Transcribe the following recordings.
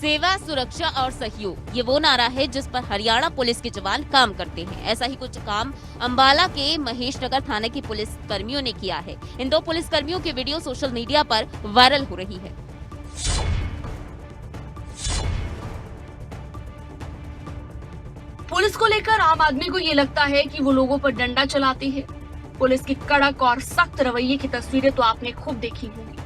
सेवा, सुरक्षा और सहयोग, ये वो नारा है जिस पर हरियाणा पुलिस के जवान काम करते हैं। ऐसा ही कुछ काम अंबाला के महेशनगर थाने के पुलिस कर्मियों ने किया है। इन दो पुलिस कर्मियों की वीडियो सोशल मीडिया पर वायरल हो रही है। पुलिस को लेकर आम आदमी को ये लगता है कि वो लोगों पर डंडा चलाती है। पुलिस की कड़क और सख्त रवैये की तस्वीरें तो आपने खूब देखी होंगी,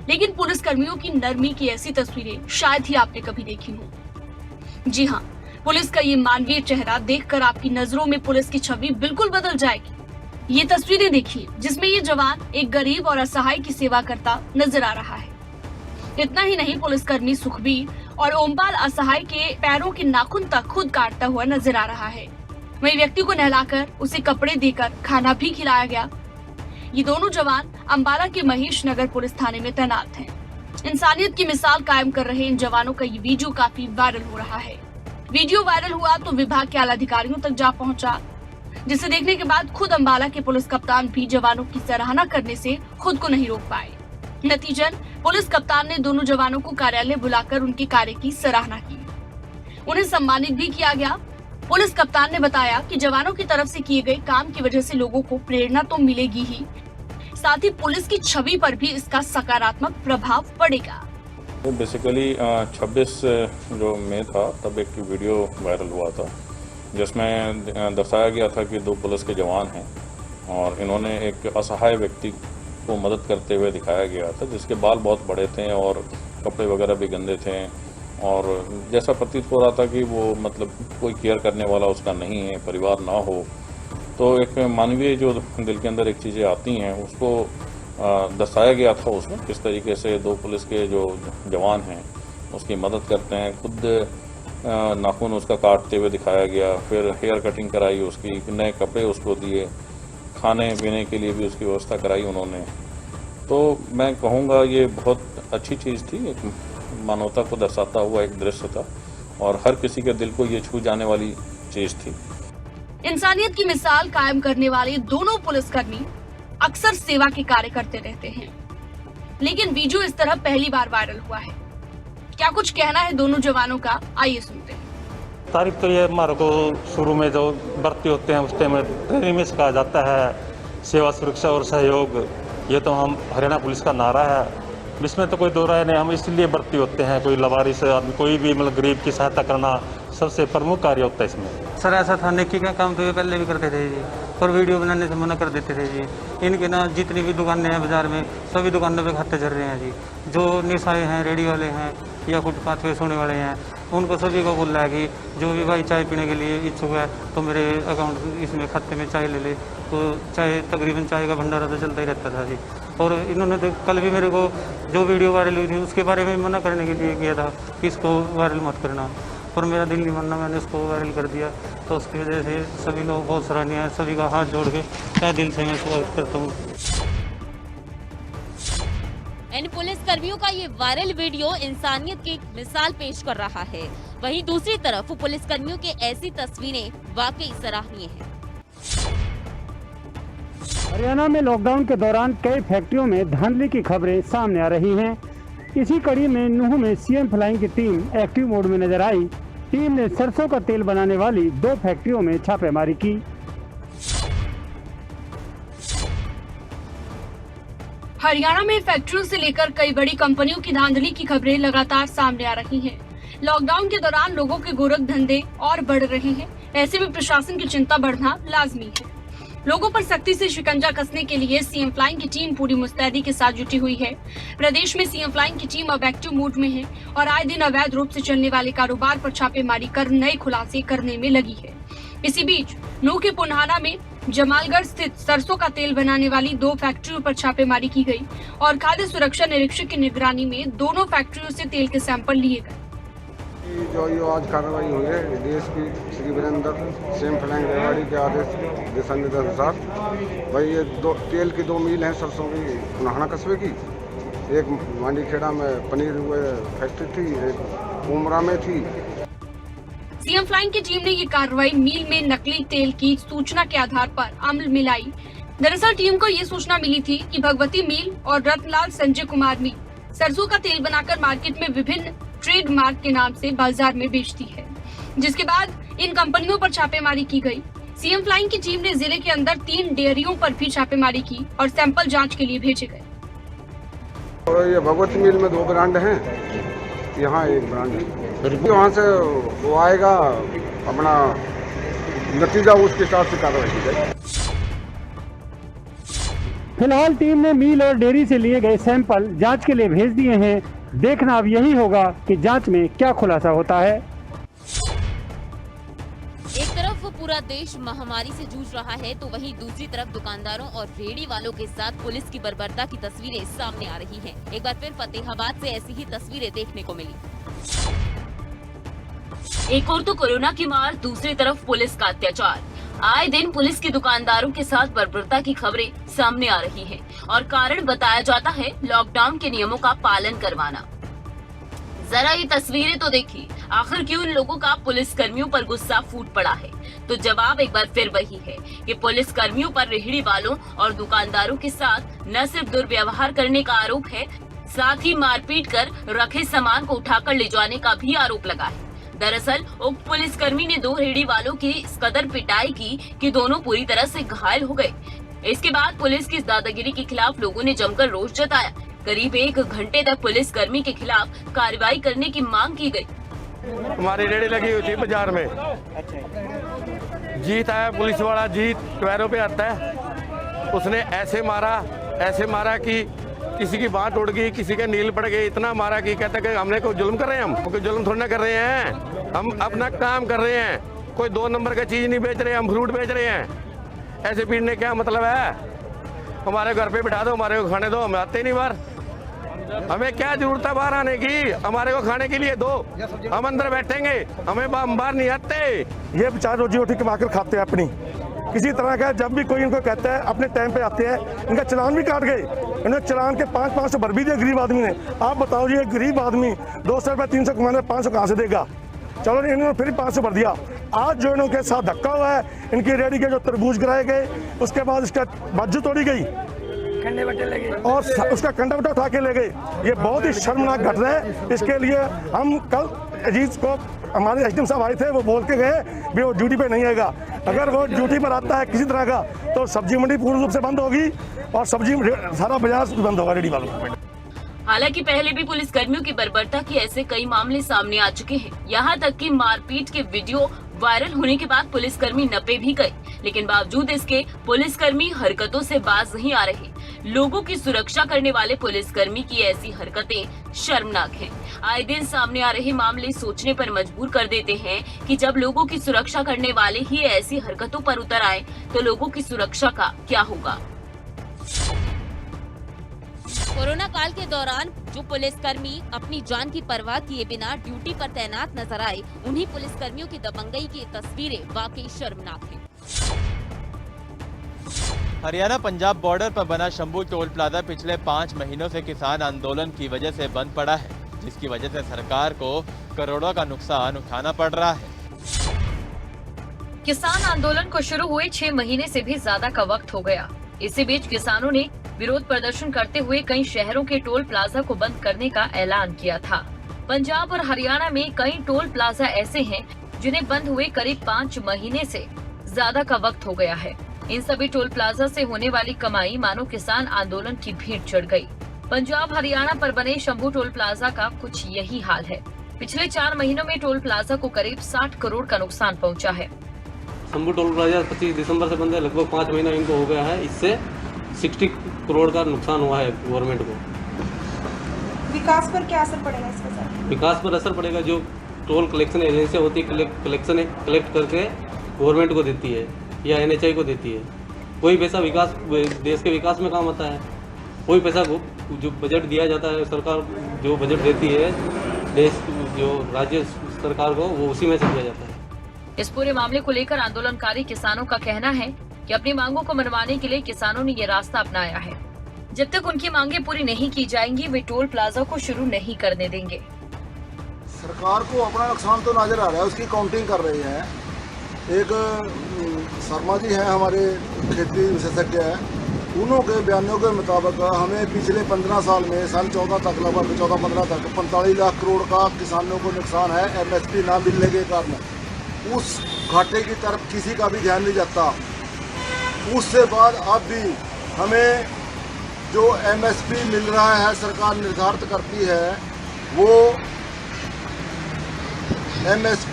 लेकिन पुलिस कर्मियों की नरमी की ऐसी तस्वीरें शायद ही आपने कभी देखी हो। जी हाँ, पुलिस का ये मानवीय चेहरा देखकर आपकी नजरों में पुलिस की छवि बिल्कुल बदल जाएगी। ये तस्वीरें देखिए जिसमें ये जवान एक गरीब और असहाय की सेवा करता नजर आ रहा है। इतना ही नहीं, पुलिसकर्मी सुखबीर और ओमपाल असहाय के पैरों के नाखून तक खुद काटता हुआ नजर आ रहा है। वहीं व्यक्ति को नहलाकर उसे कपड़े देकर खाना भी खिलाया गया। ये दोनों जवान अंबाला के महेशनगर पुलिस थाने में तैनात हैं। इंसानियत की मिसाल कायम कर रहे इन जवानों का ये वीडियो काफी वायरल हो रहा है। वीडियो वायरल हुआ तो विभाग के आला अधिकारियों तक जा पहुंचा, जिसे देखने के बाद खुद अंबाला के पुलिस कप्तान भी जवानों की सराहना करने से खुद को नहीं रोक पाए। नतीजन पुलिस कप्तान ने दोनों जवानों को कार्यालय बुलाकर उनके कार्य की सराहना की। उन्हें सम्मानित भी किया गया। पुलिस कप्तान ने बताया कि जवानों की तरफ से किए गए काम की वजह से लोगों को प्रेरणा तो मिलेगी ही, साथ ही पुलिस की छवि पर भी इसका सकारात्मक प्रभाव पड़ेगा। बेसिकली 26 जो मई था तब एक वीडियो वायरल हुआ था जिसमें दर्शाया गया था कि दो पुलिस के जवान हैं और इन्होंने एक असहाय व्यक्ति को मदद करते हुए दिखाया गया था, जिसके बाल बहुत बड़े थे और कपड़े वगैरह भी गंदे थे और जैसा प्रतीत हो रहा था कि वो मतलब कोई केयर करने वाला उसका नहीं है, परिवार ना हो, तो एक मानवीय जो दिल के अंदर एक चीज़ें आती हैं उसको दर्शाया गया था उसमें, किस तरीके से दो पुलिस के जो जवान हैं उसकी मदद करते हैं। खुद नाखून उसका काटते हुए दिखाया गया, फिर हेयर कटिंग कराई उसकी, नए कपड़े उसको दिए, खाने पीने के लिए भी उसकी व्यवस्था कराई उन्होंने। तो मैं कहूँगा ये बहुत अच्छी चीज़ थी, एक मानवता को दर्शाता हुआ एक दृश्य था और हर किसी के दिल को ये छू जाने वाली चीज़ थी। इंसानियत की मिसाल कायम करने वाले दोनों पुलिसकर्मी अक्सर सेवा के कार्य करते रहते हैं, लेकिन वीडियो इस तरह पहली बार वायरल हुआ है। क्या कुछ कहना है दोनों जवानों का, आइए सुनते हैं। तारीफ तो ये हमारे को शुरू में जो भर्ती होते हैं उस टाइम ट्रेनिंग में सिखाया जाता है सेवा, सुरक्षा और सहयोग। ये तो हम हरियाणा पुलिस का नारा है, इसमें तो कोई दो राय नहीं। हम इसलिए भर्ती होते हैं, कोई लवारिस आदमी, कोई भी मतलब गरीब की सहायता करना सबसे प्रमुख कार्य होता है इसमें। सर ऐसा था, नेकी का काम तो ये पहले भी करते थे जी, पर वीडियो बनाने से मना कर देते थे जी। इनके ना जितनी भी दुकानें हैं बाजार में, सभी दुकानों पे खाते चल रहे हैं जी। जो निशाए हैं, रेडी वाले हैं या फुटपाथ पे सोने वाले हैं, उनको सभी को बोल रहा है कि जो भी भाई चाय पीने के लिए इच्छुक है तो मेरे अकाउंट इसमें खाते में चाय ले ले। तो चाय तकरीबन चाय का भंडारा तो चलता ही रहता था जी। और इन्होंने तो कल भी मेरे को जो वीडियो वायरल हुई थी उसके बारे में मना करने के लिए किया था कि इसको वायरल मत करना, पर मेरा दिल नहीं मानना, मैंने उसको वायरल कर दिया। तो उसकी वजह से सभी लोग बहुत सराहनीय हैं, सभी का हाथ जोड़ के तहे दिल से मैं स्वागत करता हूँ। इन पुलिस कर्मियों का ये वायरल वीडियो इंसानियत की मिसाल पेश कर रहा है। वहीं दूसरी तरफ पुलिस कर्मियों की ऐसी तस्वीरें वाकई सराहनीय हैं। हरियाणा में लॉकडाउन के दौरान कई फैक्ट्रियों में धांधली की खबरें सामने आ रही हैं। इसी कड़ी में नूंह में सीएम फ्लाइंग की टीम एक्टिव मोड में नजर आई। टीम ने सरसों का तेल बनाने वाली 2 फैक्ट्रियों में छापेमारी की। हरियाणा में फैक्ट्रियों से लेकर कई बड़ी कंपनियों की धांधली की खबरें लगातार सामने आ रही हैं। लॉकडाउन के दौरान लोगों के गोरख धंधे और बढ़ रहे हैं। ऐसे में प्रशासन की चिंता बढ़ना लाजमी है। लोगों पर सख्ती से शिकंजा कसने के लिए सीएम फ्लाइंग की टीम पूरी मुस्तैदी के साथ जुटी हुई है। प्रदेश में सीएम फ्लाइंग की टीम अब एक्टिव मोड में है और आए दिन अवैध रूप से चलने वाले कारोबार पर छापेमारी कर नए खुलासे करने में लगी है। इसी बीच नूंह के पुन्हाना में जमालगढ़ स्थित सरसों का तेल बनाने वाली 2 फैक्ट्रियों पर छापेमारी की गई और खाद्य सुरक्षा निरीक्षक की निगरानी में दोनों फैक्ट्रियों से तेल के सैंपल लिए गए। जो ये आज कार्रवाई हुई है DSP Shri Virendra CM flying Rewari के आदेश दिशा निर्देश अनुसार, भाई ये तेल की 2 मिल हैं सरसों की पुन्हाना कस्बे की। एक मांडीखेड़ा में पनीर फैक्ट्री थी, एक उमरा में थी। सीएम फ्लाइंग की टीम ने ये कार्रवाई मिल में नकली तेल की सूचना के आधार पर अमल में लाई। दरअसल टीम को ये सूचना मिली थी कि भगवती मिल और रतनलाल संजय कुमार मिल सरसों का तेल बनाकर मार्केट में विभिन्न ट्रेडमार्क के नाम से बाजार में बेचती है, जिसके बाद इन कंपनियों पर छापेमारी की गई। सीएम फ्लाइंग की टीम ने जिले के अंदर 3 डेयरियों पर भी छापेमारी की और सैंपल जांच के लिए भेजे गए। और ये भगवती मिल में 2 ब्रांड हैं, यहाँ 1 ब्रांड है। वहाँ से वो आएगा, अपना नतीजा उसके हिसाब से कार्रवाई की जाएगी। फिलहाल टीम ने मिल और डेयरी से लिए गए सैंपल जांच के लिए भेज दिए हैं। देखना अब यही होगा कि जांच में क्या खुलासा होता है। एक तरफ पूरा देश महामारी से जूझ रहा है तो वहीं दूसरी तरफ दुकानदारों और रेहड़ी वालों के साथ पुलिस की बर्बरता की तस्वीरें सामने आ रही हैं। एक बार फिर फतेहाबाद से ऐसी ही तस्वीरें देखने को मिली। एक और तो कोरोना की मार, दूसरी तरफ पुलिस का अत्याचार। आए दिन पुलिस के दुकानदारों के साथ बर्बरता की खबरें सामने आ रही हैं और कारण बताया जाता है लॉकडाउन के नियमों का पालन करवाना। जरा ये तस्वीरें तो देखिए, आखिर क्यों इन लोगों का पुलिस कर्मियों पर गुस्सा फूट पड़ा है? तो जवाब एक बार फिर वही है कि पुलिस कर्मियों पर रेहड़ी वालों और दुकानदारों के साथ न सिर्फ दुर्व्यवहार करने का आरोप है, साथ ही मारपीट कर रखे सामान को उठाकर ले जाने का भी आरोप लगा है। दरअसल उक्त पुलिसकर्मी ने 2 रेहड़ी वालों की इस कदर पिटाई की कि दोनों पूरी तरह से घायल हो गए। इसके बाद पुलिस की इस दादागिरी के खिलाफ लोगों ने जमकर रोष जताया। करीब 1 घंटे तक पुलिसकर्मी के खिलाफ कार्रवाई करने की मांग की गई। हमारी रेहड़ी लगी हुई थी बाजार में। जीत आया पुलिस वाला, जीत पैरों पे आता है। उसने ऐसे मारा कि किसी की बाँह टूट गई, किसी के नील पड़ गए। इतना मारा कि कहता कि हमने कोई जुल्म कर रहे हैं, हम कोई जुल्म थोड़ी ना कर रहे हैं, हम अपना काम कर रहे हैं। कोई 2 नंबर का चीज नहीं बेच रहे, हम फ्रूट बेच रहे हैं। ऐसे पीटने क्या मतलब है? हमारे घर पे बिठा दो, हमारे को खाने दो, हम आते ही नहीं बाहर। हमें क्या जरूरत है बाहर आने की? हमारे को खाने के लिए दो, हम अंदर बैठेंगे, हम बाहर नहीं आते। ये बेचारे रोजी रोटी कमा कर खाते हैं अपनी। किसी तरह का जब भी कोई इनको कहता है अपने टाइम पे आते हैं, इनका चलान भी काट गए। इन्होंने चलान के 500 भर भी दिए गरीब आदमी ने। आप बताओ जी, गरीब आदमी 200 रुपये 300 कमाने 500 कहाँ से देगा? चलो इन्होंने फिर 500 भर दिया। आज जो इनके साथ धक्का हुआ है, इनकी रेहड़ी के जो तरबूज गिराए गए, उसके बाद इसका बाजू तोड़ी गई और उसका कंडा बटा उठा के ले गए। ये बहुत ही शर्मनाक घटना है। इसके लिए हम कल अजीज को, हमारे एसडीएम साहब आए थे, वो बोल के गए भी वो ड्यूटी पे नहीं आएगा। अगर वो ड्यूटी पर आता है किसी तरह का तो सब्जी मंडी पूर्ण रूप से बंद होगी और सब्जी सारा बाजार बंद होगा रेहड़ी वालों को। हालांकि पहले भी पुलिस कर्मियों की बर्बरता के ऐसे कई मामले सामने आ चुके हैं। यहाँ तक कि मारपीट के वीडियो वायरल होने के बाद पुलिसकर्मी नपे भी गए, लेकिन बावजूद इसके पुलिसकर्मी हरकतों से बाज नहीं आ रहे। लोगों की सुरक्षा करने वाले पुलिसकर्मी की ऐसी हरकतें शर्मनाक हैं। आए दिन सामने आ रहे मामले सोचने पर मजबूर कर देते हैं कि जब लोगों की सुरक्षा करने वाले ही ऐसी हरकतों पर उतर आए तो लोगों की सुरक्षा का क्या होगा? कोरोना काल के दौरान जो पुलिसकर्मी अपनी जान की परवाह किए बिना ड्यूटी पर तैनात नजर आए, उन्हीं पुलिसकर्मियों की दबंगई की तस्वीरें वाकई शर्मनाक हैं। हरियाणा पंजाब बॉर्डर पर बना शंभू टोल प्लाजा पिछले 5 महीनों से किसान आंदोलन की वजह से बंद पड़ा है, जिसकी वजह से सरकार को करोड़ों का नुकसान उठाना पड़ रहा है। किसान आंदोलन को शुरू हुए 6 महीने से भी ज्यादा का वक्त हो गया। इसी बीच किसानों ने विरोध प्रदर्शन करते हुए कई शहरों के टोल प्लाजा को बंद करने का ऐलान किया था। पंजाब और हरियाणा में कई टोल प्लाजा ऐसे हैं जिन्हें बंद हुए करीब 5 महीने से ज्यादा का वक्त हो गया है। इन सभी टोल प्लाजा से होने वाली कमाई मानो किसान आंदोलन की भीड़ चढ़ गई। पंजाब हरियाणा पर बने शंभू टोल प्लाजा का कुछ यही हाल है। पिछले 4 महीनों में टोल प्लाजा को करीब 60 करोड़ का नुकसान पहुँचा है। शंभू टोल प्लाजा 25 दिसंबर से बंद है, लगभग 5 महीना इनको हो गया है। इससे 60 करोड़ का नुकसान हुआ है गवर्नमेंट को। विकास पर क्या असर पड़ेगा इसका सर? विकास पर असर पड़ेगा। जो टोल कलेक्शन एजेंसियाँ होती है, कलेक्ट करके गवर्नमेंट को देती है या NHI को देती है। कोई पैसा विकास, देश के विकास में काम आता है। कोई पैसा जो बजट दिया जाता है, सरकार जो बजट देती है देश जो राज्य सरकार को, वो उसी में से दिया जाता है। इस पूरे मामले को लेकर आंदोलनकारी किसानों का कहना है कि अपनी मांगों को मनवाने के लिए किसानों ने ये रास्ता अपनाया है। जब तक उनकी मांगें पूरी नहीं की जाएंगी, वे टोल प्लाजा को शुरू नहीं करने देंगे। सरकार को अपना नुकसान तो नजर आ रहा है, उसकी काउंटिंग कर रही है। एक शर्मा जी हैं, हमारे खेती विशेषज्ञ हैं, उन्हों के बयानों के मुताबिक हमें पिछले 15 साल में साल 14 तक लगभग 14-15 तक 45 लाख करोड़ का किसानों को नुकसान है MSP ना मिलने के कारण। उस घाटे की तरफ किसी का भी ध्यान नहीं जाता। उससे बाद अब भी हमें जो MSP मिल रहा है सरकार निर्धारित करती है, वो MSP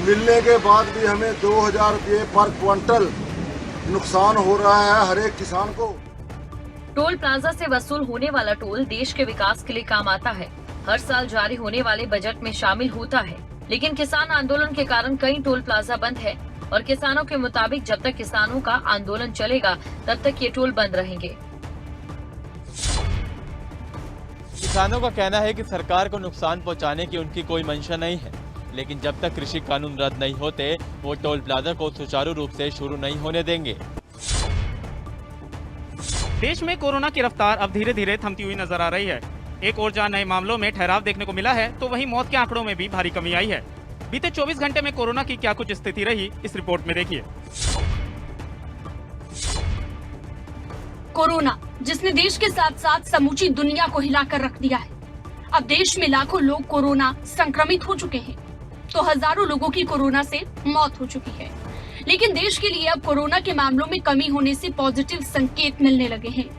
मिलने के बाद भी हमें 2000 रुपये पर क्विंटल नुकसान हो रहा है हर एक किसान को। टोल प्लाजा से वसूल होने वाला टोल देश के विकास के लिए काम आता है, हर साल जारी होने वाले बजट में शामिल होता है। लेकिन किसान आंदोलन के कारण कई टोल प्लाजा बंद है और किसानों के मुताबिक जब तक किसानों का आंदोलन चलेगा तब तक ये टोल बंद रहेंगे। किसानों का कहना है कि सरकार को नुकसान पहुंचाने की उनकी कोई मंशा नहीं है, लेकिन जब तक कृषि कानून रद्द नहीं होते वो टोल प्लाजा को सुचारू रूप से शुरू नहीं होने देंगे। देश में कोरोना की रफ्तार अब धीरे धीरे थमती हुई नजर आ रही है। एक और जहां नए मामलों में ठहराव देखने को मिला है, तो वहीं मौत के आंकड़ों में भी भारी कमी आई है। बीते 24 घंटे में कोरोना की क्या कुछ स्थिति रही, इस रिपोर्ट में देखिए। कोरोना जिसने देश के साथ साथ समूची दुनिया को हिलाकर रख दिया है। अब देश में लाखों लोग कोरोना संक्रमित हो चुके हैं, तो हजारों लोगों की कोरोना से मौत हो चुकी है। लेकिन देश के लिए अब कोरोना के मामलों में कमी होने से पॉजिटिव संकेत मिलने लगे हैं।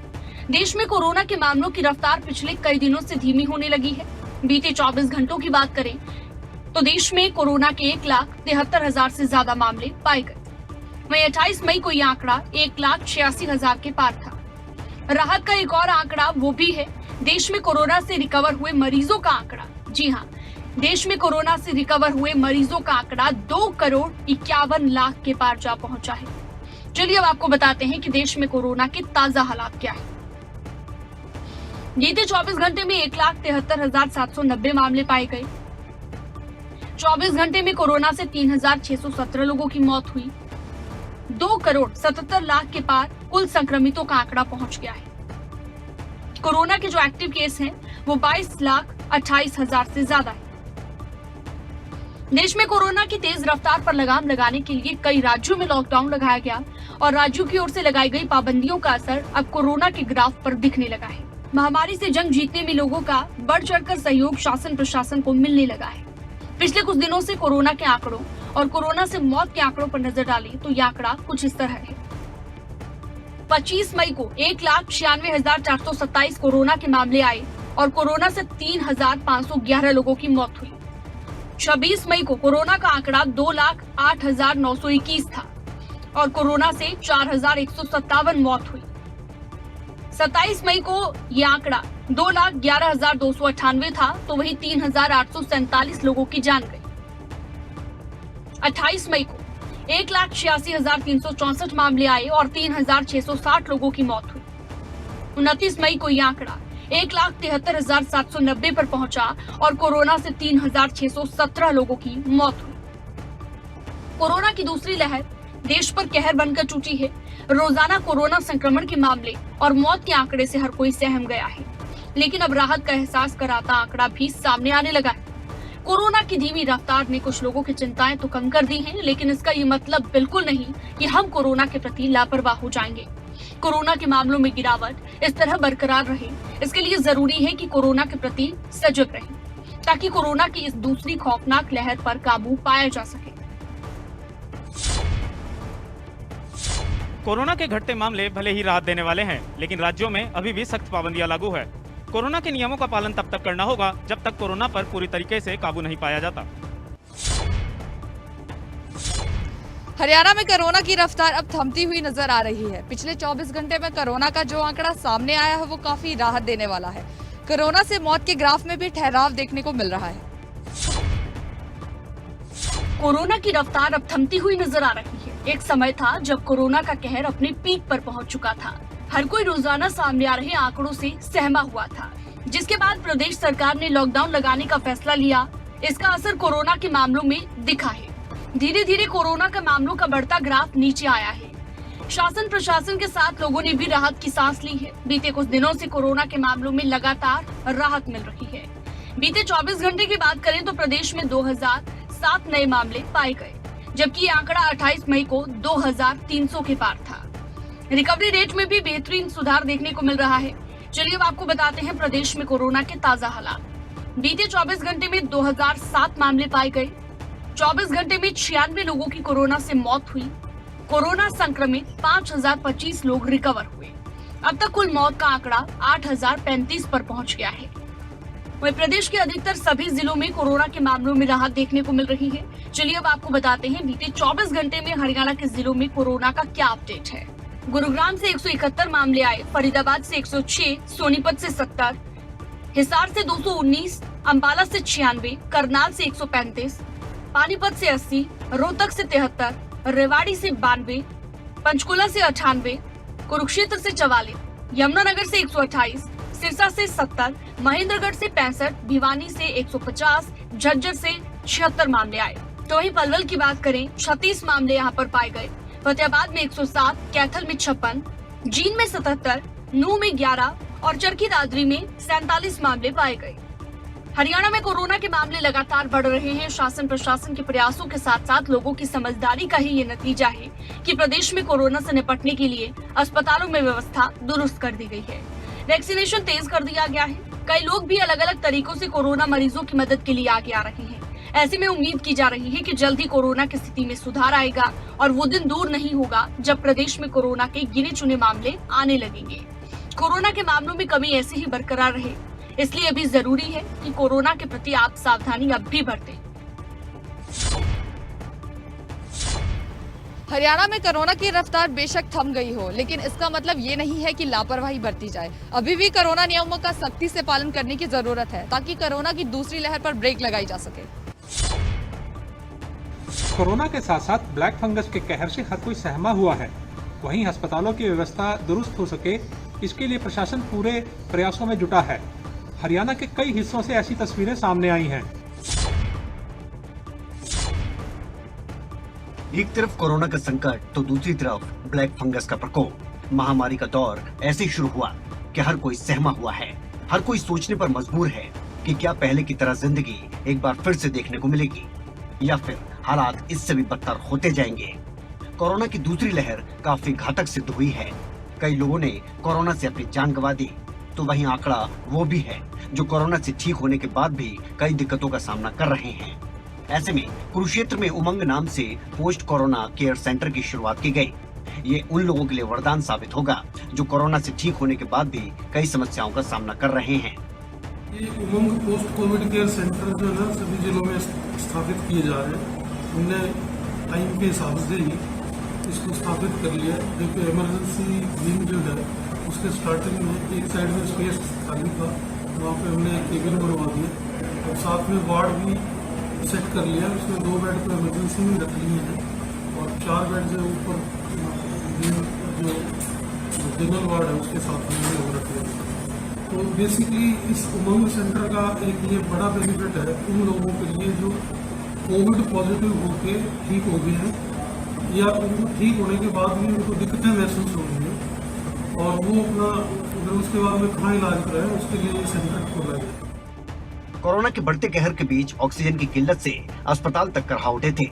देश में कोरोना के मामलों की रफ्तार पिछले कई दिनों से धीमी होने लगी है। बीते 24 घंटों की बात करें तो देश में कोरोना के 1,73,000 से ज्यादा मामले पाए गए। वहीं 28 मई को यह आंकड़ा 1,86,000 के पार था। राहत का एक और आंकड़ा वो भी है देश में कोरोना से रिकवर हुए मरीजों का आंकड़ा। जी हाँ, देश में कोरोना से रिकवर हुए मरीजों का आंकड़ा 2,51,00,000 के पार जा पहुंचा है। चलिए अब आपको बताते हैं कि देश में कोरोना के ताजा हालात क्या है। बीते 24 घंटे में 1,73,790 मामले पाए गए। 24 घंटे में कोरोना से 3,617 लोगों की मौत हुई। 2,77,00,000 के पार कुल संक्रमितों का आंकड़ा पहुंच गया है। कोरोना के जो एक्टिव केस हैं वो 22,28,000 से ज्यादा है। देश में कोरोना की तेज रफ्तार पर लगाम लगाने के लिए कई राज्यों में लॉकडाउन लगाया गया और राज्यों की ओर से लगाई गई पाबंदियों का असर अब कोरोना के ग्राफ पर दिखने लगा है। महामारी से जंग जीतने में लोगों का बढ़ चढ़कर सहयोग शासन प्रशासन को मिलने लगा है। पिछले कुछ दिनों से कोरोना के आंकड़ों और कोरोना से मौत के आंकड़ों पर नजर डालें तो यह आंकड़ा कुछ इस तरह है। 25 मई को 1,96,427 कोरोना के मामले आए और कोरोना से 3,511 लोगों की मौत हुई। 26 मई को कोरोना का आंकड़ा 2,08,921 था और कोरोना से 4,157 मौत हुई। 27 मई को यह आंकड़ा 2,11,298 था, तो वहीं 3,847 लोगों की जान गई। 28 मई को 1,86,364 मामले आए और 3,660 लोगों की मौत हुई। 29 मई को यह आंकड़ा 1,73,790 पर पहुंचा और कोरोना से 3,617 लोगों की मौत हुई। कोरोना की दूसरी लहर देश पर कहर बनकर टूटी है। रोजाना कोरोना संक्रमण के मामले और मौत के आंकड़े से हर कोई सहम गया है, लेकिन अब राहत का एहसास कराता आंकड़ा भी सामने आने लगा है। कोरोना की धीमी रफ्तार ने कुछ लोगों की चिंताएं तो कम कर दी हैं, लेकिन इसका ये मतलब बिल्कुल नहीं कि हम कोरोना के प्रति लापरवाह हो जाएंगे। कोरोना के मामलों में गिरावट इस तरह बरकरार रहे, इसके लिए जरूरी है कि कोरोना के प्रति सजग रहें, ताकि कोरोना की इस दूसरी खौफनाक लहर पर काबू पाया जा सके। कोरोना के घटते मामले भले ही राहत देने वाले हैं, लेकिन राज्यों में अभी भी सख्त पाबंदियां लागू है। कोरोना के नियमों का पालन तब तक करना होगा जब तक कोरोना पर पूरी तरीके से काबू नहीं पाया जाता। हरियाणा में कोरोना की रफ्तार अब थमती हुई नजर आ रही है। पिछले 24 घंटे में कोरोना का जो आंकड़ा सामने आया है वो काफी राहत देने वाला है। कोरोना से मौत के ग्राफ में भी ठहराव देखने को मिल रहा है। कोरोना की रफ्तार अब थमती हुई नजर आ रही है। एक समय था जब कोरोना का कहर अपने पीक पर पहुंच चुका था। हर कोई रोजाना सामने आ रहे आंकड़ों से सहमा हुआ था, जिसके बाद प्रदेश सरकार ने लॉकडाउन लगाने का फैसला लिया। इसका असर कोरोना के मामलों में दिखा है। धीरे धीरे कोरोना के मामलों का बढ़ता ग्राफ नीचे आया है। शासन प्रशासन के साथ लोगों ने भी राहत की सांस ली है। बीते कुछ दिनों से कोरोना के मामलों में लगातार राहत मिल रही है। बीते 24 घंटे की बात करें तो प्रदेश में 2007 नए मामले पाए गए, जबकि ये आंकड़ा 28 मई को 2,300 के पार था। रिकवरी रेट में भी बेहतरीन सुधार देखने को मिल रहा है। चलिए अब आपको बताते हैं प्रदेश में कोरोना के ताजा हालात। बीते 24 घंटे में 2007 मामले पाए गए। 24 घंटे में 96 लोगों की कोरोना से मौत हुई। कोरोना संक्रमित 5025 लोग रिकवर हुए। अब तक कुल मौत का आंकड़ा 8035 पर पहुंच गया है। वहीं प्रदेश के अधिकतर सभी जिलों में कोरोना के मामलों में राहत देखने को मिल रही है। चलिए अब आपको बताते हैं बीते 24 घंटे में हरियाणा के जिलों में कोरोना का क्या अपडेट है। गुरुग्राम से 171 मामले आए, फरीदाबाद से 106, सोनीपत से 70, हिसार से 219, अंबाला से 96, करनाल से 135, पानीपत से 80, रोहतक से 73, रेवाड़ी से 92, पंचकुला से 98, कुरुक्षेत्र से 44, यमुनानगर से 128, सिरसा से 70, महेंद्रगढ़ से 65, भिवानी से 150, झज्जर से 76 मामले आए। तो वहीं पलवल की बात करें, 36 मामले यहां पर पाए गए। फतेहाबाद में 107, कैथल में 56, जींद में 77, नूह में 11 और चरखी दादरी में 47 मामले पाए गए। हरियाणा में कोरोना के मामले लगातार बढ़ रहे हैं। शासन प्रशासन के प्रयासों के साथ साथ लोगों की समझदारी का ही ये नतीजा है कि प्रदेश में कोरोना से निपटने के लिए अस्पतालों में व्यवस्था दुरुस्त कर दी गई है। वैक्सीनेशन तेज कर दिया गया है। कई लोग भी अलग अलग तरीकों से कोरोना मरीजों की मदद के लिए आगे आ रहे हैं। ऐसे में उम्मीद की जा रही है कि जल्द ही कोरोना की स्थिति में सुधार आएगा और वो दिन दूर नहीं होगा जब प्रदेश में कोरोना के गिने चुने मामले आने लगेंगे। कोरोना के मामलों में कमी ऐसे ही बरकरार रहे, इसलिए अभी जरूरी है कि कोरोना के प्रति आप सावधानी अब भी बरतें। हरियाणा में कोरोना की रफ्तार बेशक थम गई हो, लेकिन इसका मतलब ये नहीं है कि लापरवाही बरती जाए। अभी भी कोरोना नियमों का सख्ती से पालन करने की जरूरत है ताकि कोरोना की दूसरी लहर पर ब्रेक लगाई जा सके। कोरोना के साथ साथ ब्लैक फंगस के कहर से हर कोई सहमा हुआ है। वहीं अस्पतालों की व्यवस्था दुरुस्त हो सके, इसके लिए प्रशासन पूरे प्रयासों में जुटा है। हरियाणा के कई हिस्सों से ऐसी तस्वीरें सामने आई हैं। एक तरफ कोरोना का संकट तो दूसरी तरफ ब्लैक फंगस का प्रकोप। महामारी का दौर ऐसे शुरू हुआ कि हर कोई सहमा हुआ है। हर कोई सोचने पर मजबूर है कि क्या पहले की तरह जिंदगी एक बार फिर से देखने को मिलेगी या फिर हालात इससे भी बदतर होते जाएंगे। कोरोना की दूसरी लहर काफी घातक सिद्ध हुई है। कई लोगों ने कोरोना से अपनी जान गंवा दी, तो वहीं आंकड़ा वो भी है जो कोरोना से ठीक होने के बाद भी कई दिक्कतों का सामना कर रहे हैं। ऐसे में कुरुक्षेत्र में उमंग नाम से पोस्ट कोरोना केयर सेंटर की शुरुआत की गई। ये उन लोगों के लिए वरदान साबित होगा जो कोरोना से ठीक होने के बाद भी कई समस्याओं का सामना कर रहे हैं। ये उमंग पोस्ट कोविड केयर सेंटर जो है ना सभी जिलों में स्थापित किए जा रहे हैं। हमने टाइम के हिसाब से ही इसको स्थापित कर लिया। देखिए इमरजेंसी विंग जो है उसके स्टार्टिंग में एक साइड में स्पेस खाली था, वहाँ पे हमने केबिन बनवा दिया और साथ में वार्ड भी सेट कर लिया। उसमें 2 बेड तो इमरजेंसी में रख लिए हैं और 4 बेड जो ऊपर जो जनरल वार्ड है उसके साथ में वो रख लिया। तो बेसिकली इस उमंग सेंटर का एक ये बड़ा बेनिफिट है उन लोगों के लिए जो कोविड पॉजिटिव होके ठीक हो गए हैं या उनको ठीक होने के बाद भी उनको दिक्कतें महसूस हो रही हैं और वो अपना अगर उसके बाद में कहाँ इलाज कराए उसके लिए ये सेंटर खोला गया। कोरोना के बढ़ते कहर के बीच ऑक्सीजन की किल्लत से अस्पताल तक करहा उठे थे।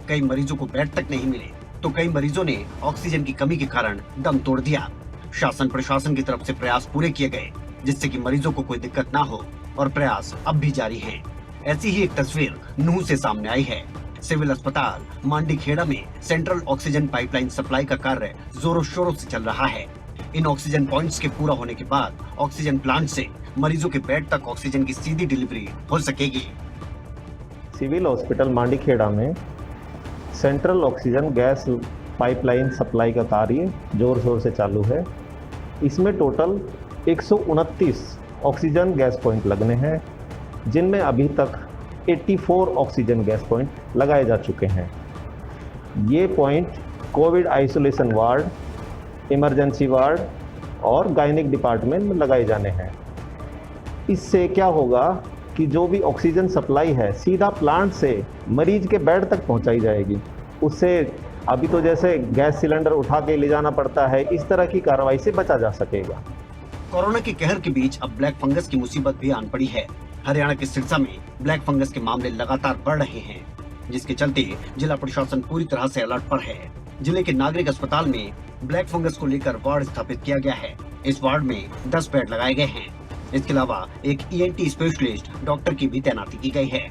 कई मरीजों को बेड तक नहीं मिले तो कई मरीजों ने ऑक्सीजन की कमी के कारण दम तोड़ दिया। शासन प्रशासन की तरफ से प्रयास पूरे किए गए जिससे कि मरीजों को कोई दिक्कत ना हो और प्रयास अब भी जारी हैं। ऐसी ही एक तस्वीर नूह से सामने आई है। सिविल अस्पताल मांडीखेड़ा में सेंट्रल ऑक्सीजन पाइपलाइन सप्लाई का कार्य जोरों शोरों से चल रहा है। इन ऑक्सीजन पॉइंट्स के पूरा होने के बाद ऑक्सीजन प्लांट से मरीजों के बेड तक ऑक्सीजन की सीधी डिलीवरी हो सकेगी। सिविल हॉस्पिटल मांडीखेड़ा में central oxygen gas pipeline supply का कार्य जोर शोर से चालू है। इसमें टोटल 129 ऑक्सीजन गैस पॉइंट लगने हैं, जिनमें अभी तक 84 ऑक्सीजन गैस पॉइंट लगाए जा चुके हैं। ये point Covid isolation ward, emergency ward और गायनिक डिपार्टमेंट में लगाए जाने हैं। इससे क्या होगा कि जो भी ऑक्सीजन सप्लाई है सीधा प्लांट से मरीज के बेड तक पहुंचाई जाएगी। उससे अभी तो जैसे गैस सिलेंडर उठा के ले जाना पड़ता है, इस तरह की कार्रवाई से बचा जा सकेगा। कोरोना के कहर के बीच अब ब्लैक फंगस की मुसीबत भी आन पड़ी है। हरियाणा के सिरसा में ब्लैक फंगस के मामले लगातार बढ़ रहे हैं, जिसके चलते जिला प्रशासन पूरी तरह से अलर्ट पर है। जिले के नागरिक अस्पताल में ब्लैक फंगस को लेकर वार्ड स्थापित किया गया है। इस वार्ड में 10 बेड लगाए गए हैं। इसके अलावा एक ENT स्पेशलिस्ट डॉक्टर की भी तैनाती की गई है।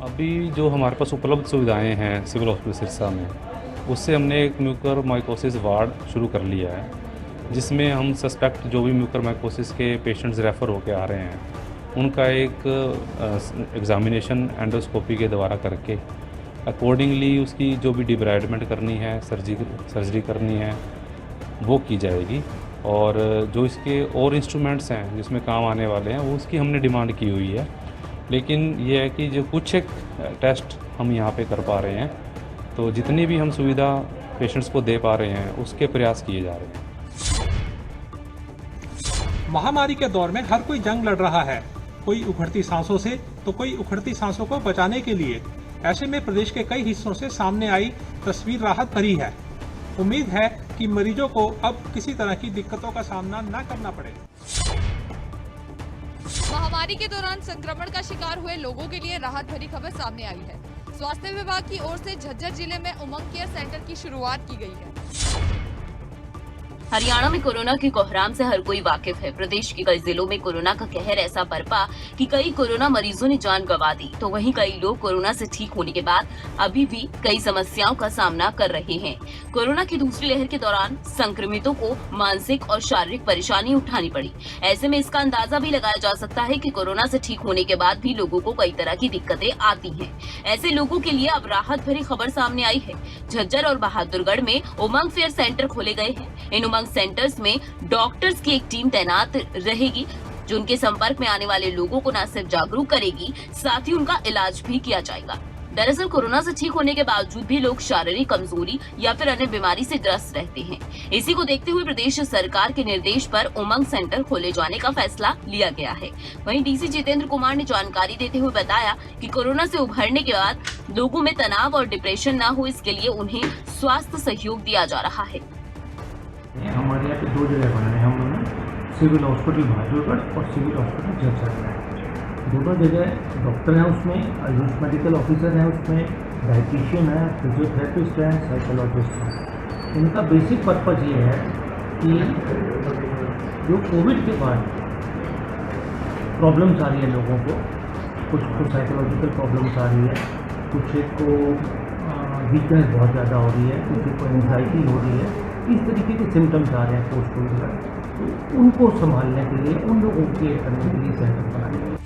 अभी जो हमारे पास उपलब्ध सुविधाएं हैं सिविल हॉस्पिटल सिरसा में, उससे हमने एक म्यूकरमाइकोसिस वार्ड शुरू कर लिया है, जिसमें हम सस्पेक्ट जो भी म्यूकरमाइकोसिस के पेशेंट्स रेफ़र होकर आ रहे हैं, उनका एक एग्जामिनेशन एंडोस्कोपी के द्वारा करके अकॉर्डिंगली उसकी जो भी डिब्राइडमेंट करनी है, सर्जरी करनी है, वो की जाएगी। और जो इसके और इंस्ट्रूमेंट्स हैं जिसमें काम आने वाले हैं, वो उसकी हमने डिमांड की हुई है। लेकिन ये है कि जो कुछ एक टेस्ट हम यहाँ पे कर पा रहे हैं, तो जितनी भी हम सुविधा पेशेंट्स को दे पा रहे हैं, उसके प्रयास किए जा रहे हैं। महामारी के दौर में हर कोई जंग लड़ रहा है, कोई उखड़ती सांसों से तो कोई उखड़ती सांसों को बचाने के लिए। ऐसे में प्रदेश के कई हिस्सों से सामने आई तस्वीर राहत भरी है। उम्मीद है कि मरीजों को अब किसी तरह की दिक्कतों का सामना न करना पड़े। महामारी के दौरान संक्रमण का शिकार हुए लोगों के लिए राहत भरी खबर सामने आई है। स्वास्थ्य विभाग की ओर से झज्जर जिले में उमंग केयर सेंटर की शुरुआत की गई है। हरियाणा में कोरोना की कोहराम से हर कोई वाकिफ है। प्रदेश के कई जिलों में कोरोना का कहर ऐसा बरपा कि कई कोरोना मरीजों ने जान गंवा दी, तो वहीं कई लोग कोरोना से ठीक होने के बाद अभी भी कई समस्याओं का सामना कर रहे हैं। कोरोना की दूसरी लहर के दौरान संक्रमितों को मानसिक और शारीरिक परेशानी उठानी पड़ी। ऐसे में इसका अंदाजा भी लगाया जा सकता है कि कोरोना से ठीक होने के बाद भी लोगों को कई तरह की दिक्कतें आती हैं। ऐसे लोगों के लिए अब राहत भरी खबर सामने आई है। झज्जर और बहादुरगढ़ में उमंग फेयर सेंटर खोले गए हैं। इन उमंग सेंटर्स में डॉक्टर्स की एक टीम तैनात रहेगी, जो उनके संपर्क में आने वाले लोगों को न सिर्फ जागरूक करेगी, साथ ही उनका इलाज भी किया जाएगा। दरअसल कोरोना से ठीक होने के बावजूद भी लोग शारीरिक कमजोरी या फिर अन्य बीमारी से ग्रस्त रहते हैं। इसी को देखते हुए प्रदेश सरकार के निर्देश पर उमंग सेंटर खोले जाने का फैसला लिया गया है। वहीं डीसी जितेंद्र कुमार ने जानकारी देते हुए बताया कि कोरोना से उभरने के बाद लोगों में तनाव और डिप्रेशन न हो, इसके लिए उन्हें स्वास्थ्य सहयोग दिया जा रहा है। हमारे यहाँ पे 2 जगह बनाए हैं हम लोगों ने, सिविल हॉस्पिटल बहादुरगढ़ और सिविल हॉस्पिटल झज्जर। दोनों जगह डॉक्टर हैं, उसमें आयुष मेडिकल ऑफिसर हैं, उसमें डाइटिशियन है, फिजियोथेरेपिस्ट हैं, साइकोलॉजिस्ट हैं। इनका बेसिक पर्पज़ ये है कि जो कोविड के बाद प्रॉब्लम्स आ रही है लोगों को, कुछ को साइकोलॉजिकल प्रॉब्लम्स आ रही है, कुछ को वीकनेस बहुत ज़्यादा हो रही है, कुछ को एंजाइटी हो रही है, इस तरीके के सिम्टम्स आ रहे हैं पोस्ट कोविड में, तो उनको संभालने के लिए, उन लोगों को केयर करने के लिए सेंटर बनाए गए।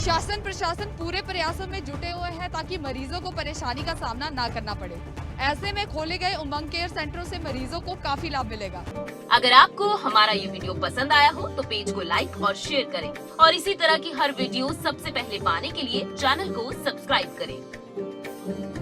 शासन प्रशासन पूरे प्रयासों में जुटे हुए हैं ताकि मरीजों को परेशानी का सामना ना करना पड़े। ऐसे में खोले गए उमंग केयर सेंटरों से मरीजों को काफी लाभ मिलेगा। अगर आपको हमारा ये वीडियो पसंद आया हो तो पेज को लाइक और शेयर करें, और इसी तरह की हर वीडियो सबसे पहले पाने के लिए चैनल को सब्सक्राइब करें।